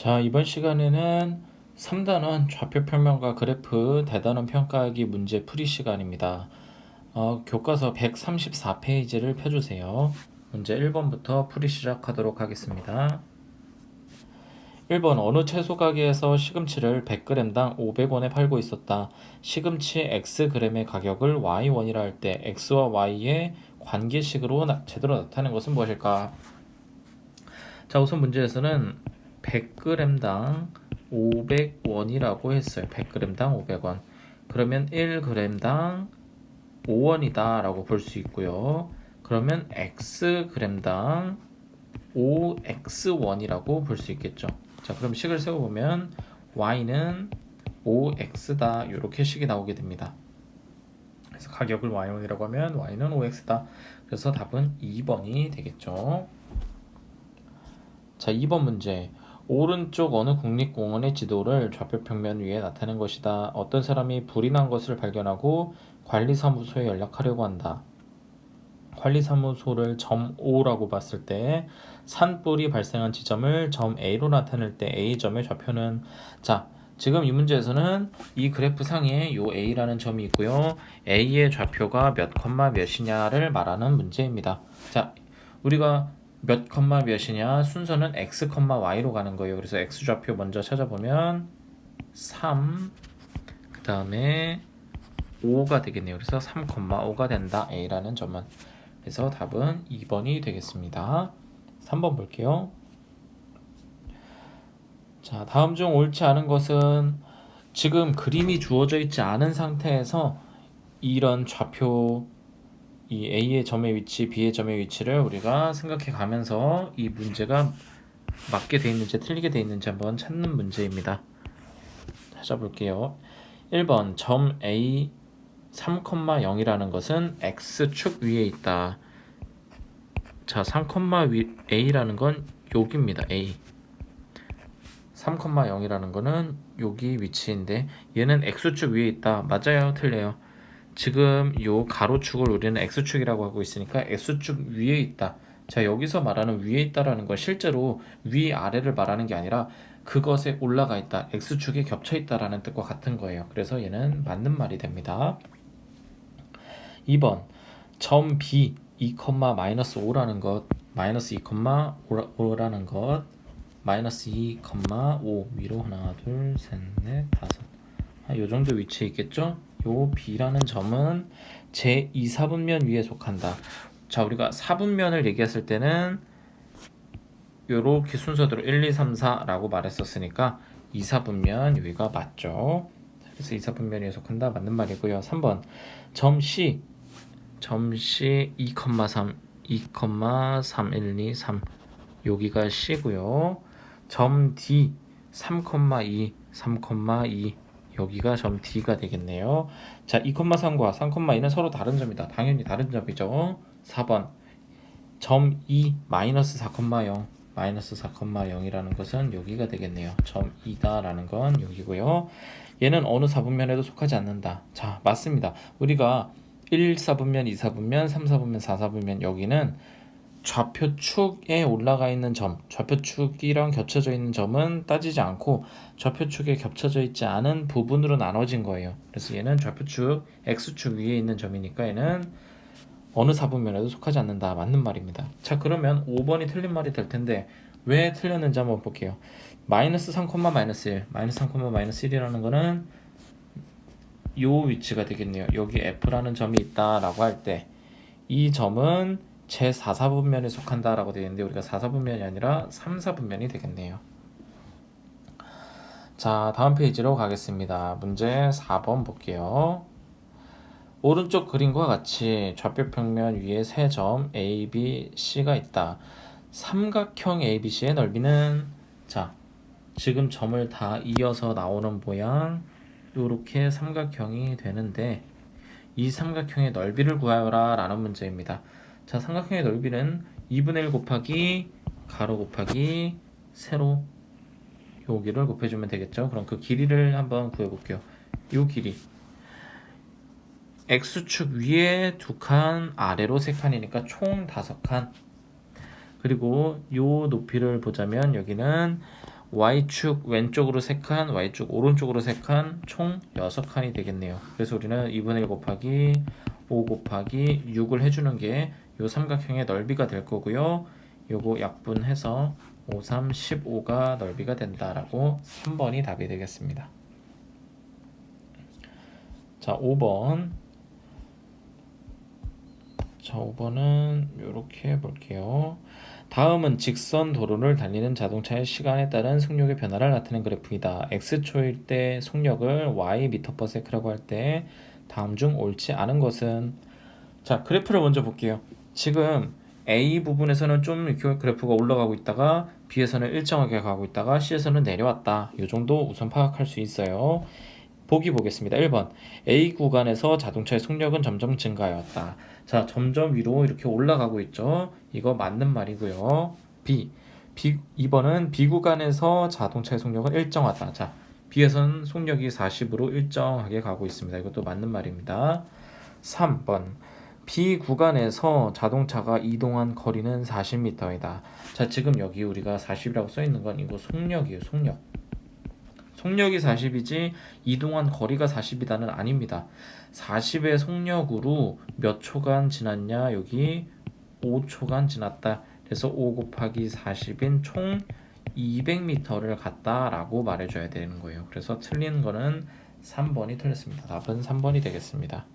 자, 이번 시간에는 3단원 좌표 평면과 그래프 대단원 평가하기 문제 풀이 시간입니다. 교과서 134페이지를 펴주세요. 문제 1번부터 풀이 시작하도록 하겠습니다. 1번 어느 채소 가게에서 시금치를 100g당 500원에 팔고 있었다. 시금치 Xg의 가격을 Y1이라 할 때 X와 Y의 관계식으로 제대로 나타낸 것은 무엇일까? 자, 우선 문제에서는 100g당 500원이라고 했어요. 100g당 500원. 그러면 1g당 5원이다 라고 볼 수 있고요. 그러면 xg당 5x원이라고 볼 수 있겠죠. 자, 그럼 식을 세워보면 y는 5x다 이렇게 식이 나오게 됩니다. 그래서 가격을 y1이라고 하면 y는 5x다. 그래서 답은 2번이 되겠죠. 자, 2번 문제. 오른쪽 어느 국립공원의 지도를 좌표 평면 위에 나타낸 것이다. 어떤 사람이 불이 난 것을 발견하고 관리사무소에 연락하려고 한다. 관리사무소를 점 O라고 봤을 때 산불이 발생한 지점을 점 A로 나타낼 때 A점의 좌표는, 자, 지금 이 문제에서는 이 그래프 상에 요 A라는 점이 있고요. A의 좌표가 몇 컴마 몇이냐를 말하는 문제입니다. 자, 우리가 몇 컴마 몇이냐 순서는 x, y로 가는 거예요. 그래서 x 좌표 먼저 찾아보면 3, 그 다음에 5가 되겠네요. 그래서 3,5가 된다. A라는 점은. 그래서 답은 2번이 되겠습니다. 3번 볼게요. 자, 다음 중 옳지 않은 것은, 지금 그림이 주어져 있지 않은 상태에서 이런 좌표, 이 A의 점의 위치, B의 점의 위치를 우리가 생각해 가면서 이 문제가 맞게 돼 있는지 틀리게 돼 있는지 한번 찾는 문제입니다. 찾아볼게요. 1번 점 A 3,0이라는 것은 X축 위에 있다. 자, 3,A라는 건 여기입니다. A 3,0이라는 거는 여기 위치인데 얘는 X축 위에 있다. 맞아요? 틀려요? 지금 요 가로축을 우리는 X축이라고 하고 있으니까 X축 위에 있다. 자, 여기서 말하는 위에 있다라는 건 실제로 위아래를 말하는 게 아니라 그것에 올라가 있다, X축에 겹쳐 있다라는 뜻과 같은 거예요. 그래서 얘는 맞는 말이 됩니다. 2번 점 B 2,-5라는 것, 마이너스 2,5라는 것, 마이너스 2,5 위로 하나 둘 셋 넷 다섯, 요 정도 위치에 있겠죠? 요 B라는 점은 제 2, 4분면 위에 속한다. 자, 우리가 4분면을 얘기했을 때는 요렇게 순서대로 1, 2, 3, 4라고 말했었으니까 2, 4분면 여기가 맞죠? 그래서 2, 4분면 위에 속한다. 맞는 말이고요. 3번 점 C 2,3 2,3 1, 2, 3 여기가 C고요. 점 D 3,2 3,2 여기가 점 D가 되겠네요. 자, 2,3과 3,2는 서로 다른 점이다. 당연히 다른 점이죠. 4번 점 2 마이너스 4,0 마이너스 4,0이라는 것은 여기가 되겠네요. 점 2다라는 건 여기고요. 얘는 어느 4분면에도 속하지 않는다. 자, 맞습니다. 우리가 1, 4분면, 2, 4분면, 3, 4분면, 4, 4분면 여기는 좌표축에 올라가 있는 점, 좌표축이랑 겹쳐져 있는 점은 따지지 않고 좌표축에 겹쳐져 있지 않은 부분으로 나눠진 거예요. 그래서 얘는 좌표축 X축 위에 있는 점이니까 얘는 어느 4분면에도 속하지 않는다. 맞는 말입니다. 자, 그러면 5번이 틀린 말이 될 텐데 왜 틀렸는지 한번 볼게요. 마이너스 3, 마이너스 1 마이너스 3, 마이너스 1이라는 거는 요 위치가 되겠네요. 여기 F라는 점이 있다라고 할 때 이 점은 제 4, 4분면에 속한다라고 되어 있는데 우리가 4, 4분면이 아니라 3, 4분면이 되겠네요. 자, 다음 페이지로 가겠습니다. 문제 4번 볼게요. 오른쪽 그림과 같이 좌표 평면 위에 세 점 A, B, C가 있다. 삼각형 ABC의 넓이는, 자, 지금 점을 다 이어서 나오는 모양, 이렇게 삼각형이 되는데 이 삼각형의 넓이를 구하여라 라는 문제입니다. 자, 삼각형의 넓이는 2분의 1 곱하기 가로 곱하기 세로, 여기를 곱해주면 되겠죠. 그럼 그 길이를 한번 구해볼게요. 이 길이 X축 위에 2칸, 아래로 3칸이니까 총 5칸. 그리고 요 높이를 보자면 여기는 Y축 왼쪽으로 3칸, Y축 오른쪽으로 3칸, 총 6칸이 되겠네요. 그래서 우리는 2분의 1 곱하기 5 곱하기 6을 해주는 게 요 삼각형의 넓이가 될 거고요. 요거 약분해서 5, 3, 15가 넓이가 된다라고 3번이 답이 되겠습니다. 자, 5번. 자, 5번은 이렇게 해볼게요. 다음은 직선 도로를 달리는 자동차의 시간에 따른 속력의 변화를 나타낸 그래프이다. x초일 때 속력을 y m/s라고 할 때 다음 중 옳지 않은 것은? 자, 그래프를 먼저 볼게요. 지금 A 부분에서는 좀 이렇게 그래프가 올라가고 있다가 B에서는 일정하게 가고 있다가 C에서는 내려왔다. 이 정도 우선 파악할 수 있어요. 보기 보겠습니다. 1번 A 구간에서 자동차의 속력은 점점 증가하였다. 자, 점점 위로 이렇게 올라가고 있죠. 이거 맞는 말이고요. B 2번은 B 구간에서 자동차의 속력은 일정하다. 자, B에서는 속력이 40으로 일정하게 가고 있습니다. 이것도 맞는 말입니다. 3번 B 구간에서 자동차가 이동한 거리는 40m이다. 자, 지금 여기 우리가 40이라고 써 있는 건 이거 속력이에요. 속력이 40이지 이동한 거리가 40이다는 아닙니다. 40의 속력으로 몇 초간 지났냐? 여기 5초간 지났다. 그래서 5 곱하기 40인 총 200m를 갔다라고 말해줘야 되는 거예요. 그래서 틀린 거는 3번이 틀렸습니다. 답은 3번이 되겠습니다.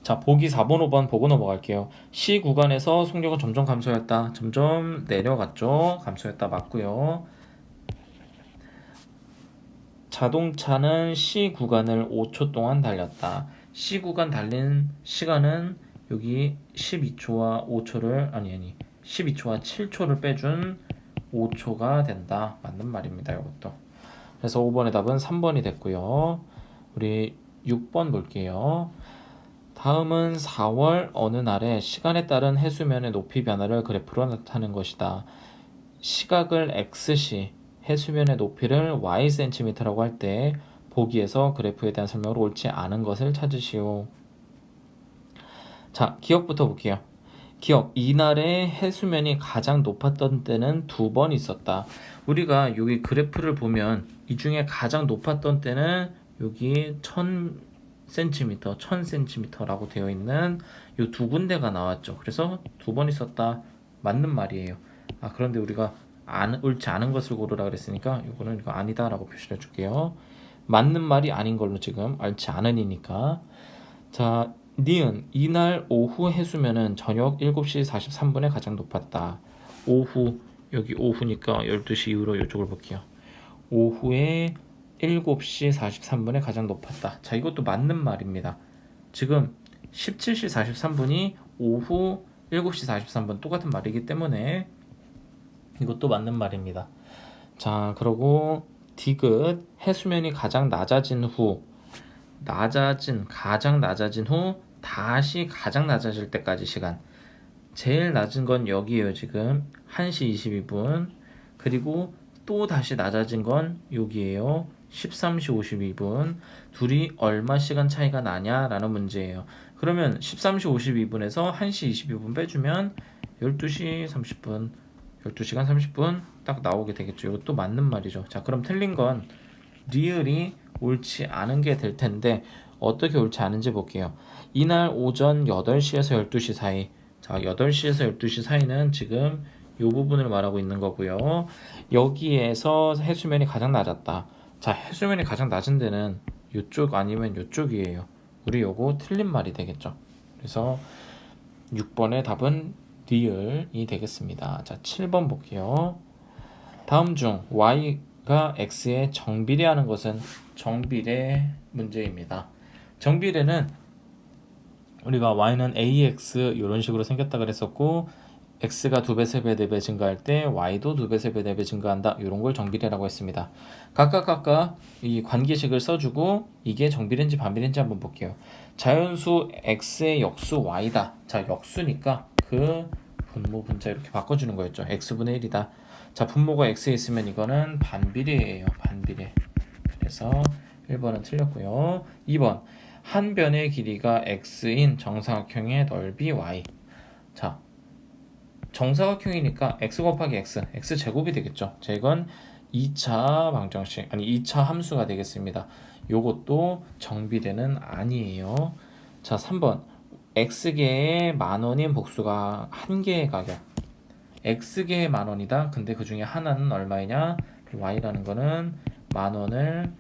자, 보기 4번, 5번 보고 넘어갈게요. C 구간에서 속력은 점점 감소했다. 점점 내려갔죠. 감소했다. 맞고요. 자동차는 C 구간을 5초 동안 달렸다. C 구간 달린 시간은 여기 12초와 5초를 12초와 7초를 빼준 5초가 된다. 맞는 말입니다. 이것도. 그래서 5번의 답은 3번이 됐고요. 우리 6번 볼게요. 다음은 4월 어느 날에 시간에 따른 해수면의 높이 변화를 그래프로 나타낸 것이다. 시각을 x시, 해수면의 높이를 ycm라고 할 때 보기에서 그래프에 대한 설명으로 옳지 않은 것을 찾으시오. 자, 기억부터 볼게요. 기억, 이날의 해수면이 가장 높았던 때는 2번 있었다. 우리가 여기 그래프를 보면 이 중에 가장 높았던 때는 여기 1000cm라고 되어 있는 이 두 군데가 나왔죠. 그래서 2번 있었다. 맞는 말이에요. 아, 그런데 우리가 옳지 않은 것을 고르라 그랬으니까 이거는 이거 아니다라고 표시를 해줄게요. 맞는 말이 아닌 걸로 지금 옳지 않으니까. 자, 니은 이날 오후 해수면은 저녁 7시 43분에 가장 높았다. 오후, 여기 오후니까 12시 이후로 이쪽을 볼게요. 오후에 7시 43분에 가장 높았다. 자, 이것도 맞는 말입니다. 지금 17시 43분이 오후 7시 43분 똑같은 말이기 때문에 이것도 맞는 말입니다. 자, 그리고 디귿 해수면이 가장 낮아진 후 가장 낮아진 후 다시 가장 낮아질 때까지 시간. 제일 낮은 건 여기에요. 지금 1시 22분. 그리고 또 다시 낮아진 건 여기에요. 13시 52분. 둘이 얼마 시간 차이가 나냐라는 문제예요. 그러면 13시 52분에서 1시 22분 빼주면 12시 30분, 12시간 30분 딱 나오게 되겠죠. 이것도 맞는 말이죠. 자, 그럼 틀린 건 리을이 옳지 않은 게 될 텐데 어떻게 옳지 않은지 볼게요. 이날 오전 8시에서 12시 사이. 자, 8시에서 12시 사이는 지금 이 부분을 말하고 있는 거고요. 여기에서 해수면이 가장 낮았다. 자, 해수면이 가장 낮은 데는 이쪽 아니면 이쪽이에요. 우리 요거 틀린 말이 되겠죠. 그래서 6번의 답은 리을이 되겠습니다. 자, 7번 볼게요. 다음 중 y가 x에 정비례하는 것은? 정비례 문제입니다. 정비례는 우리가 y는 ax 이런 식으로 생겼다 그랬었고 x가 2배, 3배, 4배 증가할 때 y도 2배, 3배, 4배 증가한다. 이런 걸 정비례라고 했습니다. 각각 이 관계식을 써주고 이게 정비례인지 반비례인지 한번 볼게요. 자연수 x의 역수 y다. 자, 역수니까 그 분모 분자 이렇게 바꿔주는 거였죠. x분의 1이다. 자, 분모가 x에 있으면 이거는 반비례예요. 반비례. 그래서 1번은 틀렸고요. 2번 한 변의 길이가 x인 정사각형의 넓이 y. 자, 정사각형이니까 x 곱하기 x 제곱이 되겠죠. 자, 이건 2차 방정식, 아니 2차 함수가 되겠습니다. 요것도 정비례는 아니에요. 자, 3번. x개의 만원인 복수가 한 개의 가격. x개의 만원이다. 근데 그 중에 하나는 얼마이냐? y라는 거는 만원을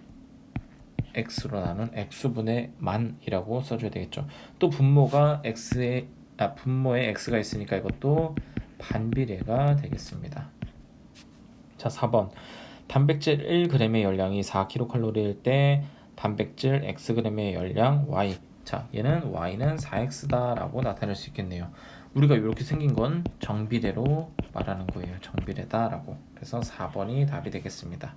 x로 나눈 x분의 만이라고 써줘야 되겠죠. 또 분모가 분모에 x가 있으니까 이것도 반비례가 되겠습니다. 자, 4번. 단백질 1g의 열량이 4kcal일 때 단백질 xg의 열량 y. 자, 얘는 y는 4x다 라고 나타낼 수 있겠네요. 우리가 이렇게 생긴 건 정비례로 말하는 거예요. 정비례다 라고. 그래서 4번이 답이 되겠습니다.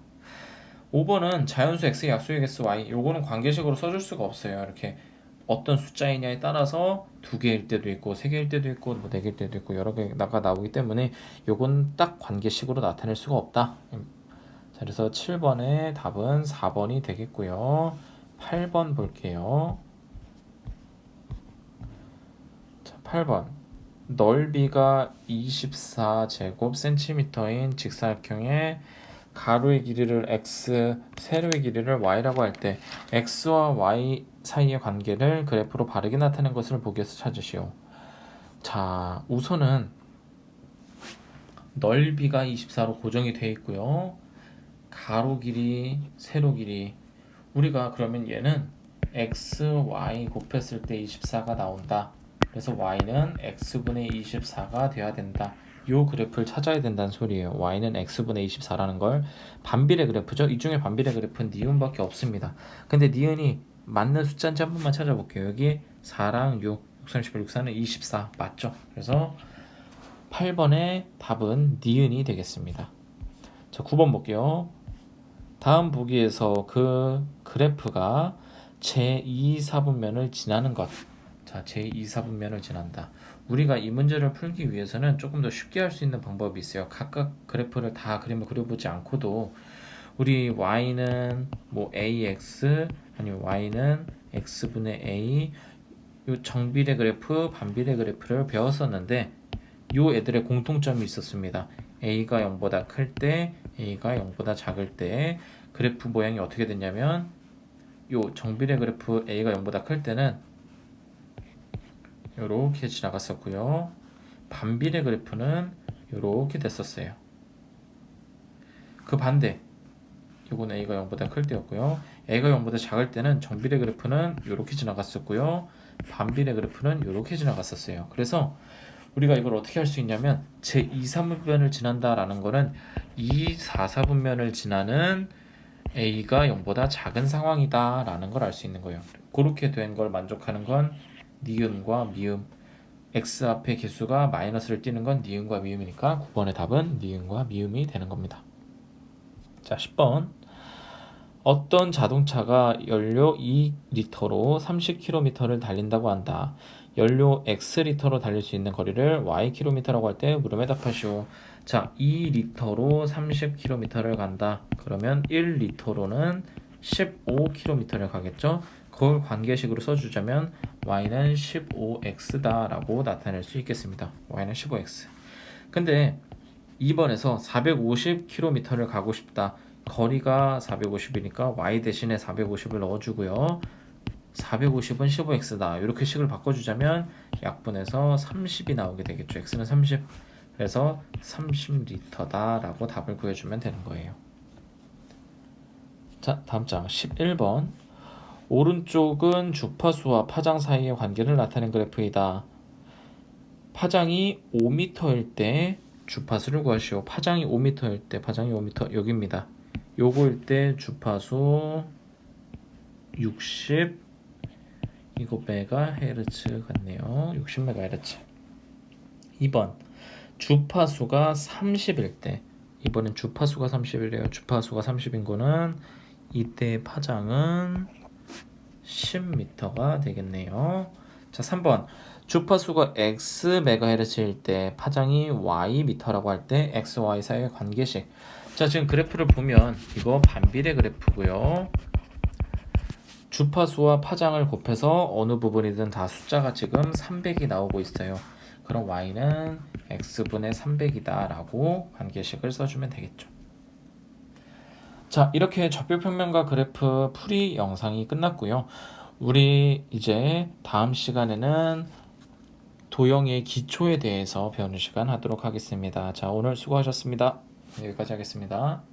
5번은 자연수 x, 약수의 x, y. 요거는 관계식으로 써줄 수가 없어요. 이렇게 어떤 숫자이냐에 따라서 2개일 때도 있고 3개일 때도 있고 뭐 4개일 때도 있고 여러 개가 나오기 때문에 요건 딱 관계식으로 나타낼 수가 없다. 자, 그래서 7번의 답은 4번이 되겠고요. 8번 볼게요. 자, 8번. 넓이가 24제곱센티미터인 직사각형의 가로의 길이를 x, 세로의 길이를 y라고 할 때 x와 y 사이의 관계를 그래프로 바르게 나타낸 것을 보기 위해서 찾으시오. 자, 우선은 넓이가 24로 고정이 되어 있고요. 가로 길이, 세로 길이. 우리가 그러면 얘는 x, y 곱했을 때 24가 나온다. 그래서 y는 x분의 24가 돼야 된다. 요 그래프를 찾아야 된다는 소리예요. y는 x분의 24라는 걸. 반비례 그래프죠. 이 중에 반비례 그래프는 니은밖에 없습니다. 근데 니은이 맞는 숫자인지 한 번만 찾아볼게요. 여기 4랑 6, 6, 38, 6, 4는 24 맞죠? 그래서 8번의 답은 니은이 되겠습니다. 자, 9번 볼게요. 다음 보기에서 그 그래프가 제2사분면을 지나는 것. 자, 제2사분면을 지난다. 우리가 이 문제를 풀기 위해서는 조금 더 쉽게 할 수 있는 방법이 있어요. 각각 그래프를 다 그림을 그려보지 않고도 우리 y는 뭐 ax 아니면 y는 x분의 a 요 정비례 그래프, 반비례 그래프를 배웠었는데 요 애들의 공통점이 있었습니다. a가 0보다 클 때, a가 0보다 작을 때 그래프 모양이 어떻게 됐냐면 요 정비례 그래프 a가 0보다 클 때는 요렇게 지나갔었고요. 반비례 그래프는 요렇게 됐었어요. 그 반대 요건 a가 0보다 클 때였고요. a가 0보다 작을 때는 정비례 그래프는 요렇게 지나갔었고요. 반비례 그래프는 요렇게 지나갔었어요. 그래서 우리가 이걸 어떻게 할 수 있냐면 제2사분면을 지난다라는 거는 2,4,4분면을 지나는 a가 0보다 작은 상황이다 라는 걸 알 수 있는 거예요. 그렇게 된 걸 만족하는 건 니은과 미음. x 앞에 개수가 마이너스를 띄는 건 니은과 미음이니까 9번의 답은 니은과 미음이 되는 겁니다. 자, 10번. 어떤 자동차가 연료 2리터로 30km를 달린다고 한다. 연료 X리터로 달릴 수 있는 거리를 Ykm라고 할 때 물음에 답하시오. 자, 2리터로 30km를 간다. 그러면 1리터로는 15km를 가겠죠. 그걸 관계식으로 써주자면 Y는 15X다 라고 나타낼 수 있겠습니다. Y는 15X. 근데 2번에서 450km를 가고 싶다. 거리가 450이니까 y 대신에 450을 넣어주고요. 450은 15x다. 이렇게 식을 바꿔주자면 약분해서 30이 나오게 되겠죠. x는 30. 그래서 30리터다 라고 답을 구해주면 되는 거예요. 자, 다음 장 11번. 오른쪽은 주파수와 파장 사이의 관계를 나타낸 그래프이다. 파장이 5m일 때 주파수를 구하시오. 파장이 5m일 때, 파장이 5m 여기입니다. 요거일 때 주파수 60 이거 메가헤르츠 같네요. 60메가헤르츠. 2번 주파수가 30일 때, 이번엔 주파수가 30이래요. 주파수가 30인 거는 이때 파장은 10m가 되겠네요. 자, 3번 주파수가 x 메가헤르츠일 때 파장이 y 미터라고 할 때 x, y 사이의 관계식. 자, 지금 그래프를 보면 이거 반비례 그래프고요. 주파수와 파장을 곱해서 어느 부분이든 다 숫자가 지금 300이 나오고 있어요. 그럼 y는 x분의 300이다 라고 관계식을 써주면 되겠죠. 자, 이렇게 좌표평면과 그래프 풀이 영상이 끝났고요. 우리 이제 다음 시간에는 도형의 기초에 대해서 배우는 시간 하도록 하겠습니다. 자, 오늘 수고하셨습니다. 여기까지 하겠습니다.